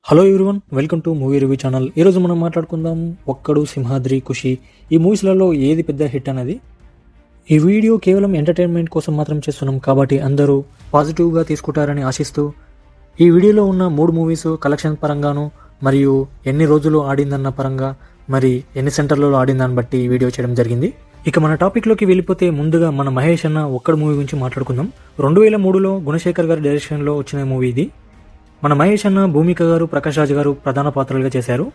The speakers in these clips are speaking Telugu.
Hello everyone, welcome to movie review channel. ఈరోజు మనం మాట్లాడుకుందాం ఒక్కడు, సింహాద్రి, ఖుషి ఈ మూవీస్లలో ఏది పెద్ద హిట్ అనేది. ఈ వీడియో కేవలం ఎంటర్టైన్మెంట్ కోసం మాత్రం చేస్తున్నాం కాబట్టి అందరూ పాజిటివ్గా తీసుకుంటారని ఆశిస్తూ ఈ వీడియోలో ఉన్న 3 మూవీస్ కలెక్షన్ పరంగాను మరియు ఎన్ని రోజులు ఆడిందన్న పరంగా మరి ఎన్ని సెంటర్లలో ఆడిందని బట్టి ఈ వీడియో చేయడం జరిగింది. ఇక మన టాపిక్లోకి వెళ్ళిపోతే ముందుగా మన మహేష్ అన్న ఒక్కడు మూవీ గురించి మాట్లాడుకుందాం. 2003లో గుణశేఖర్ గారి డైరెక్షన్లో వచ్చిన మూవీ ఇది. మన మహేష్ అన్న, భూమిక గారు, ప్రకాష్ రాజ్ గారు ప్రధాన పాత్రలుగా చేశారు.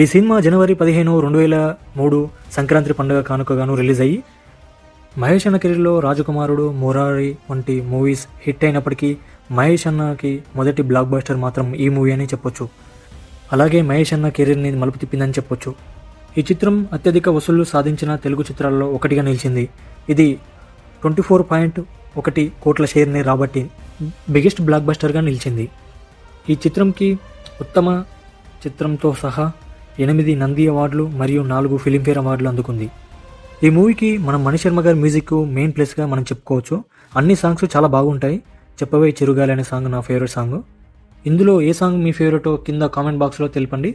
ఈ సినిమా జనవరి 15, 2003 సంక్రాంతి పండుగ కానుకగాను రిలీజ్ అయ్యి మహేష్ అన్న కెరీర్లో రాజకుమారుడు, మురారి వంటి మూవీస్ హిట్ అయినప్పటికీ మహేష్ అన్నకి మొదటి బ్లాక్ బస్టర్ మాత్రం ఈ మూవీ అని చెప్పొచ్చు. అలాగే మహేష్ అన్న కెరీర్ని మలుపు తిప్పిందని చెప్పొచ్చు. ఈ చిత్రం అత్యధిక వసూళ్లు సాధించిన తెలుగు చిత్రాల్లో ఒకటిగా నిలిచింది. ఇది 24.1 కోట్ల షేర్ని రాబట్టి బిగ్గెస్ట్ బ్లాక్ బస్టర్గా నిలిచింది. ఈ చిత్రంకి ఉత్తమ చిత్రంతో సహా 8 నంది అవార్డులు మరియు 4 ఫిలింఫేర్ అవార్డులు అందుకుంది. ఈ మూవీకి మనం మణిశర్మ గారి మ్యూజిక్ మెయిన్ ప్లేస్గా మనం చెప్పుకోవచ్చు. అన్ని సాంగ్స్ చాలా బాగుంటాయి. చెప్పవే చిరుగాలి అనే సాంగ్ నా ఫేవరెట్ సాంగ్. ఇందులో ఏ సాంగ్ మీ ఫేవరెటో కింద కామెంట్ బాక్స్లో తెలపండి.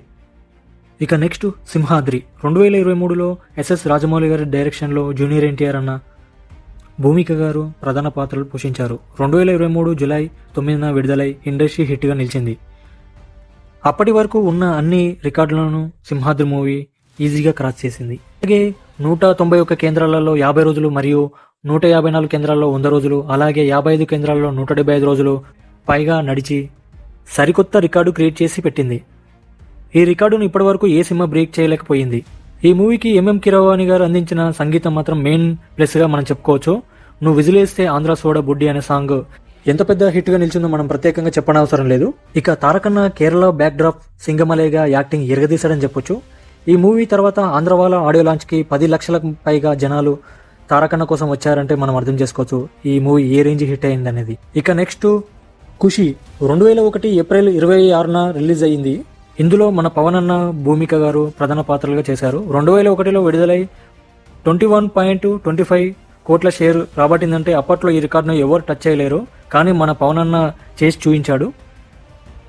ఇక నెక్స్ట్ సింహాద్రి. 2023లో ఎస్ఎస్ రాజమౌళి గారి డైరెక్షన్లో జూనియర్ ఎన్టీఆర్ అన్న, భూమిక గారు ప్రధాన పాత్రలు పోషించారు. 2023 జూలై 9న విడుదలై ఇండస్ట్రీ హిట్గా నిలిచింది. అప్పటి వరకు ఉన్న అన్ని రికార్డులను సింహాద్రి మూవీ ఈజీగా క్రాస్ చేసింది. అలాగే 191 కేంద్రాలలో 50 రోజులు మరియు 154 కేంద్రాల్లో 100 రోజులు, అలాగే 55 కేంద్రాల్లో 175 రోజులు పైగా నడిచి సరికొత్త రికార్డు క్రియేట్ చేసి పెట్టింది. ఈ రికార్డును ఇప్పటివరకు ఏ సినిమా బ్రేక్ చేయలేకపోయింది. ఈ మూవీకి ఎంఎం కీరవాణి గారు అందించిన సంగీతం మాత్రం మెయిన్ ప్లస్గా మనం చెప్పుకోవచ్చు. నువ్వు విజిలేస్తే ఆంధ్ర సోడా బుడ్డి అనే సాంగ్ ఎంత పెద్ద హిట్గా నిలిచిందో మనం ప్రత్యేకంగా చెప్పనవసరం లేదు. ఇక తారకన్న కేరళ బ్యాక్ డ్రాప్ సింగమలేగా యాక్టింగ్ ఎరగదీశాడని చెప్పొచ్చు. ఈ మూవీ తర్వాత ఆంధ్రవాల ఆడియో లాంచ్కి 10 లక్షలకు పైగా జనాలు తారకన్న కోసం వచ్చారంటే మనం అర్థం చేసుకోవచ్చు ఈ మూవీ ఏ రేంజ్ హిట్ అయింది అనేది. ఇక నెక్స్ట్ ఖుషి. 2001 ఏప్రిల్ 26న రిలీజ్ అయ్యింది. ఇందులో మన పవన్ అన్న, భూమిక గారు ప్రధాన పాత్రలుగా చేశారు. 2001లో విడుదలై 21.25 కోట్ల షేర్ రాబట్టిందంటే అప్పట్లో ఈ రికార్డును ఎవరు టచ్ చేయలేరు. కానీ మన పవన్ అన్న చేసి చూపించాడు.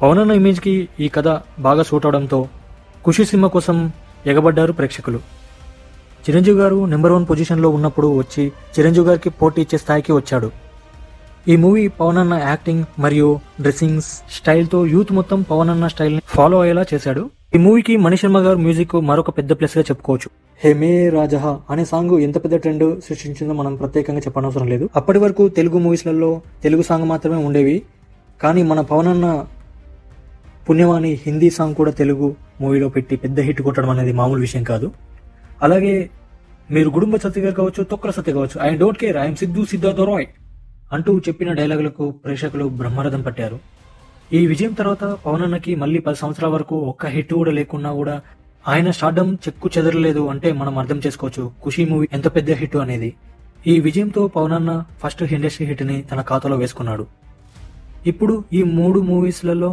పవన్ అన్న ఇమేజ్కి ఈ కథ బాగా సూట్ అవడంతో ఖుషి సినిమా కోసం ఎగబడ్డారు ప్రేక్షకులు. చిరంజీవి గారు నెంబర్ 1 పొజిషన్లో ఉన్నప్పుడు వచ్చి చిరంజీవి గారికి పోటీ ఇచ్చే స్థాయికి వచ్చాడు. ఈ మూవీ పవన్ అన్న యాక్టింగ్ మరియు డ్రెస్సింగ్ స్టైల్తో యూత్ మొత్తం పవన్ అన్న స్టైల్ని ఫాలో అయ్యేలా చేశాడు. ఈ మూవీకి మణిశర్మ గారు మ్యూజిక్ మరొక పెద్ద ప్లస్గా చెప్పుకోవచ్చు. హే మే రాజహా అనే సాంగ్ ఎంత పెద్ద ట్రెండ్ సృష్టించిందో మనం ప్రత్యేకంగా చెప్పనవసరం లేదు. అప్పటి వరకు తెలుగు మూవీస్లలో తెలుగు సాంగ్ మాత్రమే ఉండేవి. కానీ మన పవన్ అన్న పుణ్యవాణి హిందీ సాంగ్ కూడా తెలుగు మూవీలో పెట్టి పెద్ద హిట్ కొట్టడం అనేది మామూలు విషయం కాదు. అలాగే మీరు గుడుంబ సత్య గారు కావచ్చు, తొక్కల సత్య కావచ్చు, I don't care, I'm Siddhartha Roy అంటూ చెప్పిన డైలాగులకు ప్రేక్షకులు బ్రహ్మరథం పట్టారు. ఈ విజయం తర్వాత పవన్ అన్నకి మళ్ళీ 10 సంవత్సరాల వరకు ఒక్క హిట్ కూడా లేకున్నా కూడా ఆయన స్టార్డమ్ చెక్కు చెదరలేదు అంటే మనం అర్థం చేసుకోవచ్చు ఖుషి మూవీ ఎంత పెద్ద హిట్ అనేది. ఈ విజయంతో పవన్ అన్న ఫస్ట్ ఇండస్ట్రీ హిట్ ని తన ఖాతాలో వేసుకున్నాడు. ఇప్పుడు ఈ 3 మూవీస్లలో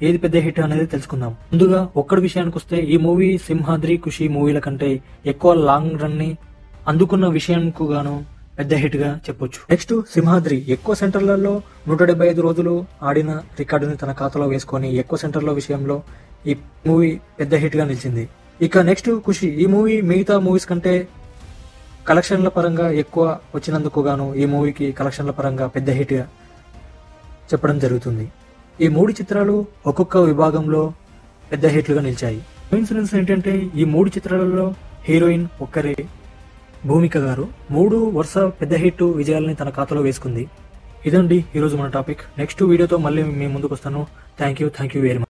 ఏది పెద్ద హిట్ అనేది తెలుసుకుందాం. ముందుగా ఒక్కడి విషయానికి వస్తే ఈ మూవీ సింహాద్రి, ఖుషి మూవీల కంటే ఎక్కువ లాంగ్ రన్ ని అందుకున్న విషయంకు గాను పెద్ద హిట్ గా చెప్పొచ్చు. నెక్స్ట్ సింహాద్రి. ఎక్కువ సెంటర్లలో 175 రోజులు ఆడిన రికార్డుని తన ఖాతాలో వేసుకొని ఎక్కువ సెంటర్ల విషయంలో ఈ మూవీ పెద్ద హిట్ గా నిలిచింది. ఇక నెక్స్ట్ ఖుషి. ఈ మూవీ మిగతా మూవీస్ కంటే కలెక్షన్ల పరంగా ఎక్కువ వచ్చినందుకు గాను ఈ మూవీకి కలెక్షన్ల పరంగా పెద్ద హిట్ గా చెప్పడం జరుగుతుంది. ఈ 3 చిత్రాలు ఒక్కొక్క విభాగంలో పెద్ద హిట్లుగా నిలిచాయి. కోఇన్సిడెన్స్ ఏంటంటే ఈ 3 చిత్రాలలో హీరోయిన్ ఒక్కరే, భూమిక గారు. 3 వరుస పెద్ద హిట్ విజయాలని తన ఖాతాలో వేసుకుంది. ఇదండి ఈరోజు మన టాపిక్. నెక్స్ట్ వీడియోతో మళ్ళీ మీ ముందుకు వస్తాను. Thank you very much.